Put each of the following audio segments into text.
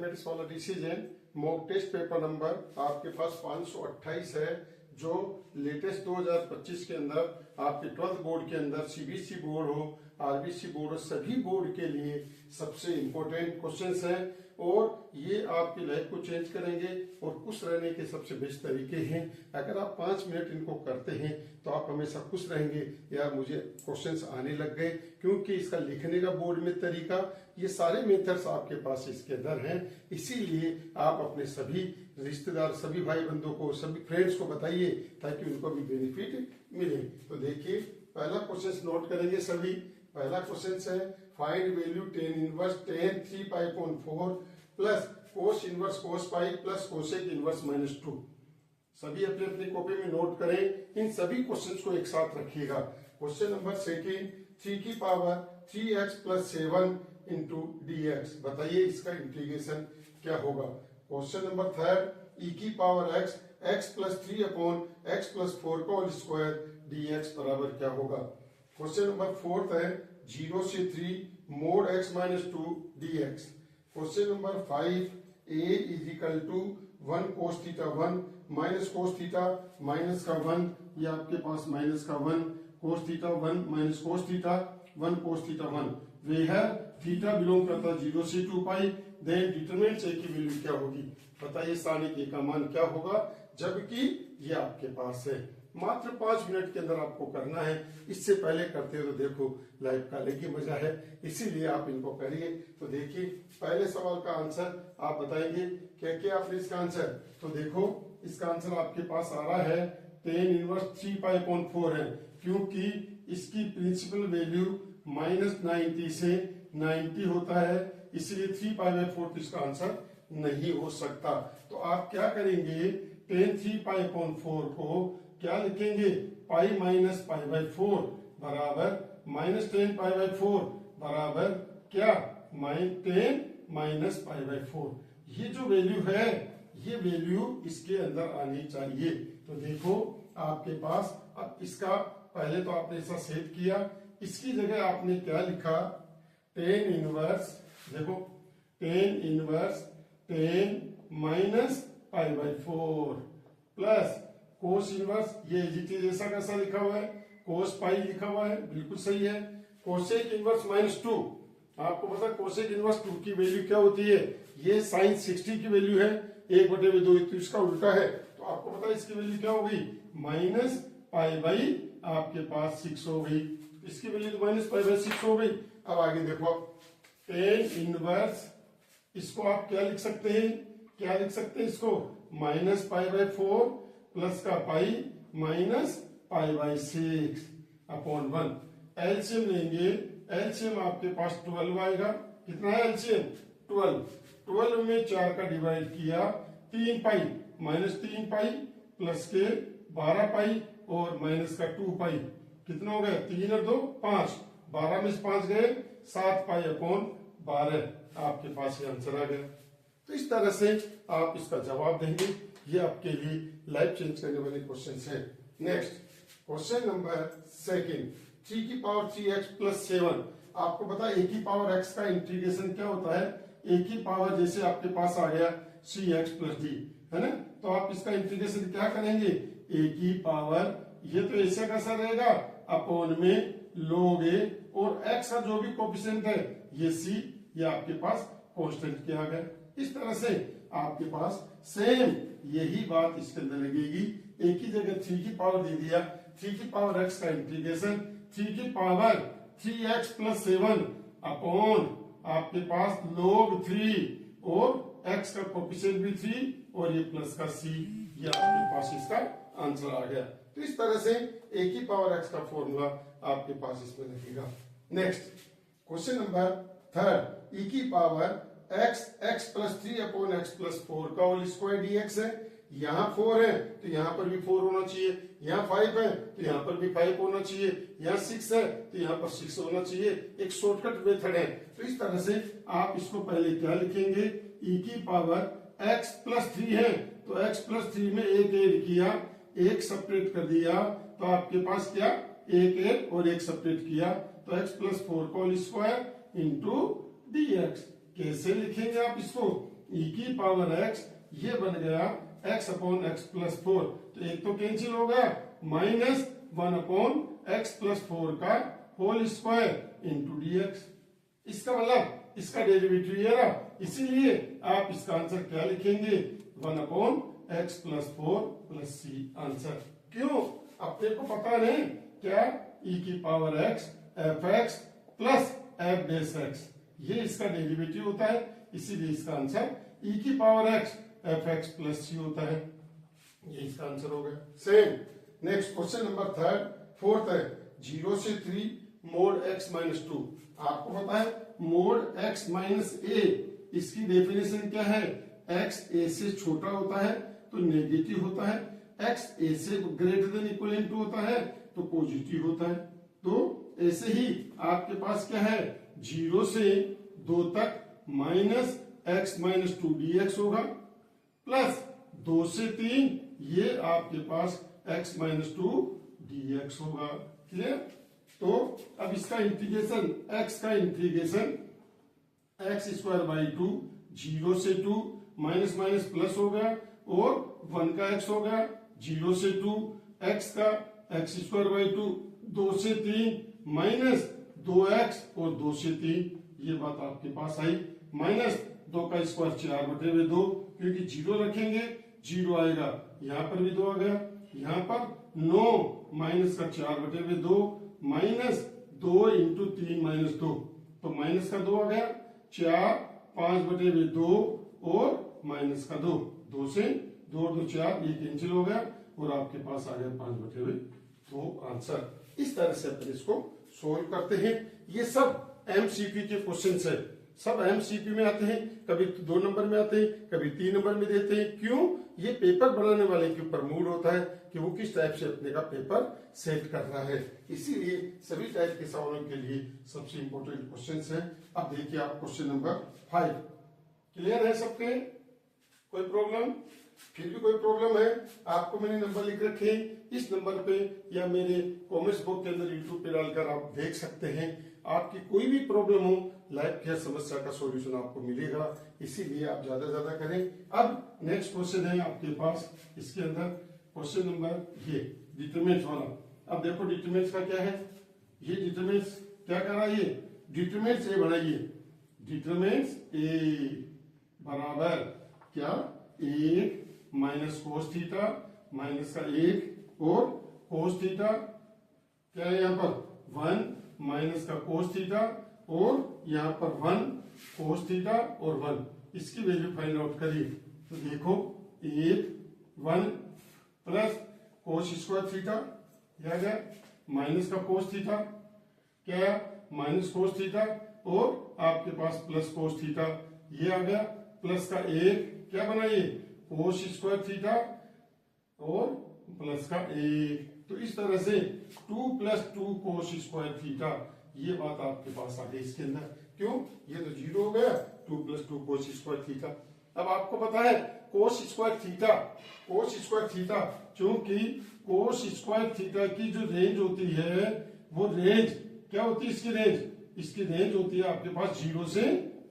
Mathematics वाला decision mock test paper number आपके पास 528 है, जो लेटेस्ट 2025 के अंदर आपके 12th बोर्ड के अंदर सीबीएसई बोर्ड हो, आरबीसी बोर्ड हो, सभी बोर्ड के लिए सबसे इम्पोर्टेंट क्वेश्चंस हैं और ये आपकी लाइफ को चेंज करेंगे और खुश रहने के सबसे बेस्ट तरीके हैं। अगर आप 5 मिनट इनको करते हैं तो आप हमेशा खुश रहेंगे। यार मुझे क्वेश्चंस आने लग गए, क्योंकि इसका लिखने का बोर्ड में तरीका, ये सारे मेथड्स आपके पास इसके अंदर हैं। इसीलिए आप अपने सभी रिश्तेदार, सभी भाई बंधुओं को, सभी फ्रेंड्स को बताइए ताकि उनको भी बेनिफिट मिले। तो देखिए पहला क्वेश्चन नोट करेंगे सभी। पहला क्वेश्चन है find value tan inverse tan 3 pi upon 4 plus cos inverse कोस पाई प्लस कोसेक इनवर्स -2। सभी अपने अपनी कॉपी में नोट करें। इन सभी क्वेश्चंस को एक साथ रखिएगा। क्वेश्चन नंबर सेकंड 3 की power 3x plus 7 into dx, बताइए इसका इंटीग्रेशन क्या होगा। क्वेश्चन नंबर थर्ड e की power x plus 3 upon x plus 4 का होल स्क्वायर dx बराबर क्या होगा। क्वेश्चन नंबर फोर्थ है 0 से 3 mod x minus 2 dx। Question number 5 a is equal to 1 cos theta 1 minus cos theta minus का 1, ये आपके पास माइनस का 1 cos theta 1 minus cos theta 1 cos theta 1, वे है थीटा बिलोंग करता 0 से 2 पाई। देन डिटरमिनेंट ए की वैल्यू क्या होगी, बताइए साइन ए का मान क्या होगा, जबकि ये आपके पास है। मात्र 5 मिनट के अंदर आपको करना है। इससे पहले करते हो तो देखो लाइफ का अलग ही मजा है, इसीलिए आप इनको करिए। तो देखिए पहले सवाल का आंसर आप बताएंगे क्या क्या आपने इसका आंसर। तो देखो इसका आंसर आपके पास आ रहा है tan इनवर्स 3 पाई अपॉन 4 है, क्योंकि इसकी प्रिंसिपल वैल्यू -90 से 90 होता है, इसलिए 3 पाई बाई 4 इसका आंसर नहीं हो सकता। तो आप क्या करेंगे, tan 3 पाई अपॉन 4 को क्या लिखेंगे, पाई माइनस पाई बाई 4 बराबर -10 पाई बाई 4 बराबर क्या, -10 माइनस पाई बाई 4। ये जो वैल्यू है ये वैल्यू इसके अंदर आनी चाहिए। तो देखो आपके पास अब इसका पहले तो आपने ऐसा सेट किया, इसकी जगह आपने क्या लिखा, tan इनवर्स, देखो tan inverse 10 minus pi by 4 plus cos inverse, ये जैसा कैसा लिखा हुआ है, कोस पाई लिखा हुआ है, बिल्कुल सही है। कोसेक इनवर्स -2, आपको पता है कोसेक इनवर्स 2 की वैल्यू क्या होती है, ये साइन 60 की वैल्यू है, 1/2, तो इसका उल्टा है। तो आपको पता है इसकी वैल्यू क्या होगी, माइनस पाई बाई आपके पास 6 हो गई, इसकी वैल्यू तो माइनस पाई बाई 6 हो गई। अब आगे देखो tan इनवर्स, इसको आप क्या लिख सकते हैं, क्या लिख सकते हैं इसको, माइनस पाई बाई 4 प्लस का pi minus pi by 6 upon 1। LCM लेंगे, एलसीएम आपके पास 12 आएगा। कितना है एलसीएम, 12 में 4 का डिवाइड किया, 3 पाई माइनस 3 पाई प्लस के 12 पाई और माइनस का 2 पाई, कितना हो गया, 3 और 2 5, 12 में से 5 गए, 7 पाई अपॉन 12, आपके पास ये आंसर आ गया। तो इस तरह से आप इसका जवाब देंगे। ये आपके लिए लाइफ चेंज करने वाले क्वेश्चन है। नेक्स्ट क्वेश्चन नंबर सेकंड 3 की पावर 3x प्लस 7। आपको पता है a की पावर x का इंटीग्रेशन क्या होता है, a की पावर जैसे आपके पास आ गया cx प्लस d, है ना, तो आप इसका इंटीग्रेशन क्या करेंगे, a की पावर, ये तो ऐसा कैसा रहेगा, अपॉन में log a और x का जो भी कोफिशिएंट है ये c, ये आपके पास कांस्टेंट किया गया। इस तरह से आपके पास सेम यही बात इसके अंदर लगेगी। एक ही जगह 3 की पावर दे दिया, 3 की पावर x का इंटीग्रेशन 3 की पावर 3x प्लस 7 अपॉन आपके पास log 3 और x का कोफिशिएंट भी 3 और ये प्लस का c, ये आपके पास इसका आंसर आ गया। तो इस तरह से a की पावर x का फॉर्मूला आपके पास इसमें लगेगा। Next question number third e की power x plus 3 upon x plus 4 का होल स्क्वायर dx है। यहाँ 4 है तो यहाँ पर भी 4 होना चाहिए, यहाँ 5 है तो यहाँ पर भी 5 होना चाहिए, यहाँ 6 है तो यहाँ पर 6 होना चाहिए। एक शॉर्टकट मेथड है। तो इस तरह से आप इसको पहले क्या लिखेंगे, e की पावर x प्लस 3 है तो x प्लस 3 में एक ऐड किया, एक सेपरेट कर दिया, तो आपके पास क्या, एक ऐड और एक सेपरेट किया, तो x प्लस 4 का होल स्क्वायर इंटू dx। कैसे लिखेंगे आप इसको, e की पावर x ये बन गया x अपॉन x प्लस 4, तो एक तो कैंसिल हो गया, माइनस 1 अपॉन x प्लस 4 का होल स्क्वायर इंटू dx। इसका मतलब इसका डेरिवेटिव ये रहा, इसीलिए आप इसका आंसर क्या लिखेंगे, 1 upon x plus 4 plus c answer. क्यों, अपने को पता नहीं क्या, e की power x F X plus F base X, ये इसका डेरिवेटिव होता है, इसीलिए इसका आंसर e की power x F X plus C होता है। ये इसका आंसर हो गया। Same next question number fourth है, 0 से 3 मोड x माइनस 2। आपको पता है मोड x माइनस ए, इसकी डेफिनेशन क्या है, x a से छोटा होता है तो नेगेटिव होता है, x a से ग्रेटर देन इक्वल टू होता है तो पॉजिटिव होता है। तो ऐसे ही आपके पास क्या है, 0 से 2 तक माइनस x माइनस 2 dx होगा, प्लस 2 से 3 ये आपके पास x माइनस 2 dx होगा। क्लियर। तो अब इसका इंटीग्रेशन, x का इंटीग्रेशन x स्क्वायर बाई 2, 0 से 2 माइनस माइनस प्लस हो गया और 1 का x हो गया, 0 से 2 x का x स्क्वायर बाई 2, 2 से 3 माइनस 2x और 2 से 3, ये बात आपके पास आई, माइनस 2 का स्क्वायर 4/2, क्योंकि 0 रखेंगे 0 आएगा, यहाँ पर भी 2 आ गया, यहाँ पर 9 माइनस का 4/2 माइनस 2 इंटू 3 माइनस 2, तो माइनस का 2 आ गया, 4 5/2 और माइनस का 2, 2 से 2 2 4, ये कैंसिल हो गया और आपके पास आ गया 5/2 आंसर। इस तरह से अपन इसको सोल्व करते हैं। ये सब एमसीक्यू के क्वेश्चन है, सब एमसीक्यू में आते हैं, कभी 2 नंबर में आते हैं, कभी 3 नंबर में देते हैं। क्यों, ये पेपर बनाने वाले के ऊपर मूड होता है कि वो किस टाइप से अपने का पेपर सेट कर रहा है, इसीलिए सभी टाइप के सवालों के लिए सबसे इंपॉर्टेंट क्वेश्चन है। अब देखिए आप क्वेश्चन नंबर 5, क्लियर है सबके, कोई प्रॉब्लम, फिर भी कोई प्रॉब्लम है, आपको मैंने नंबर लिख रखे हैं, इस नंबर पे या मेरे कॉमर्स बुक के अंदर यूट्यूब पे डालकर आप देख सकते हैं। आपकी कोई भी प्रॉब्लम हो, लाइफ की समस्या का सॉल्यूशन आपको मिलेगा, इसीलिए आप ज्यादा ज्यादा करें। अब नेक्स्ट क्वेश्चन है आपके पास, इसके अंदर क्वेश्चन नंबर ये डिटरमिनेंट्स वाला। अब देखो डिटरमिनेंट्स का क्या है, ये डिटरमिनेंट्स क्या कर रहा है, ये डिटरमिनेंट्स ए बनाइए, डिटरमिनेंट्स ए बराबर क्या, 1 माइनस कोस थीटा माइनस का 1 और कोस थीटा, क्या है यहाँ पर 1 माइनस का कोस थीटा और यहाँ पर 1 कोस थीटा और 1, इसकी वैल्यू फाइंड आउट करिए। तो देखो 1 प्लस कोस स्क्वायर थीटा, यह गया माइनस का कोस थीटा, क्या माइनस कोस थीटा और आपके पास प्लस कोस थीटा, ये आ गया, प्लस का 1 क्या बनाइए, कोस स्क्वायर थीटा और प्लस का 1, तो इस तरह से 2 प्लस 2 कोस स्क्वायर थीटा, ये बात आपके पास आ गई इसके अंदर। क्यों, ये तो 0 हो गया, 2 प्लस 2 कोस स्क्वायर थीटा। अब आपको पता है cos square theta, cos square theta, क्योंकि कोस स्क्वायर थीटा की जो रेंज होती है, वो रेंज क्या होती है, इसकी रेंज होती है आपके पास 0 से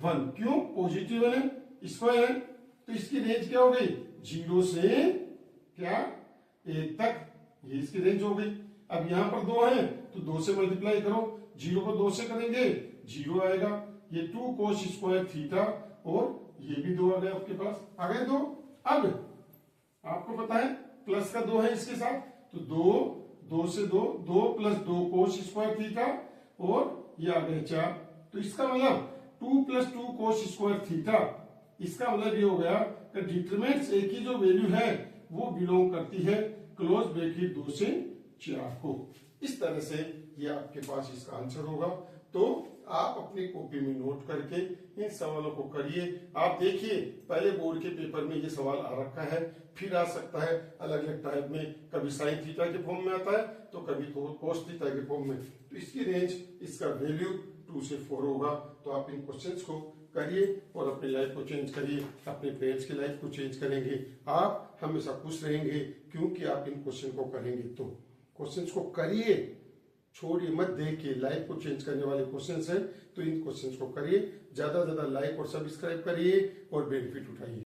1, क्यों, पॉजिटिव है स्क्वायर है, तो इसकी रेंज क्या हो गई, 0 से क्या 1 तक, ये इसकी रेंज हो गई। अब यहाँ पर 2 है तो 2 से मल्टीप्लाई करो, 0 को 2 से करेंगे 0 आएगा, ये 2 कोस स्क्वायर थीटा और ये भी 2 आ गया आपके पास, आ गए 2। अब आपको पता है प्लस का 2 है इसके साथ, तो 2 से 2 प्लस 2 कोस स्क्वायर थीटा और ये आ गए 4, तो इसका मतलब 2 प्लस 2 कोस स्क्वायर थीटा, इसका मतलब ये हो गया कि डिटरमिनेंट्स ए की जो वैल्यू है वो बिलोंग करती है क्लोज ब्रैकेट 2 से 4 को। इस तरह से ये आपके पास इसका आंसर होगा। तो आप अपनी कॉपी में नोट करके इन सवालों को करिए। आप देखिए पहले बोर्ड के पेपर में ये सवाल आ रखा है, फिर आ सकता है अलग अलग टाइप में, कभी साइन थीटा के फॉर्म में आता है तो कभी कोस थीटा के फॉर्म में, तो इसकी रेंज, इसका वैल्यू 2 से 4 होगा। तो आप इन क्वेश्चंस को करिए और अपनी लाइफ को चेंज करिए, अपने पेरेंट्स की लाइफ को चेंज करेंगे, आप हमेशा खुश रहेंगे, क्योंकि आप इन क्वेश्चन को करेंगे। तो क्वेश्चंस को करिए, छोड़िए मत, देखिए लाइफ को चेंज करने वाले क्वेश्चंस हैं, तो इन क्वेश्चंस को करिए, ज्यादा से ज्यादा लाइक और सब्सक्राइब करिए और बेनिफिट उठाइए।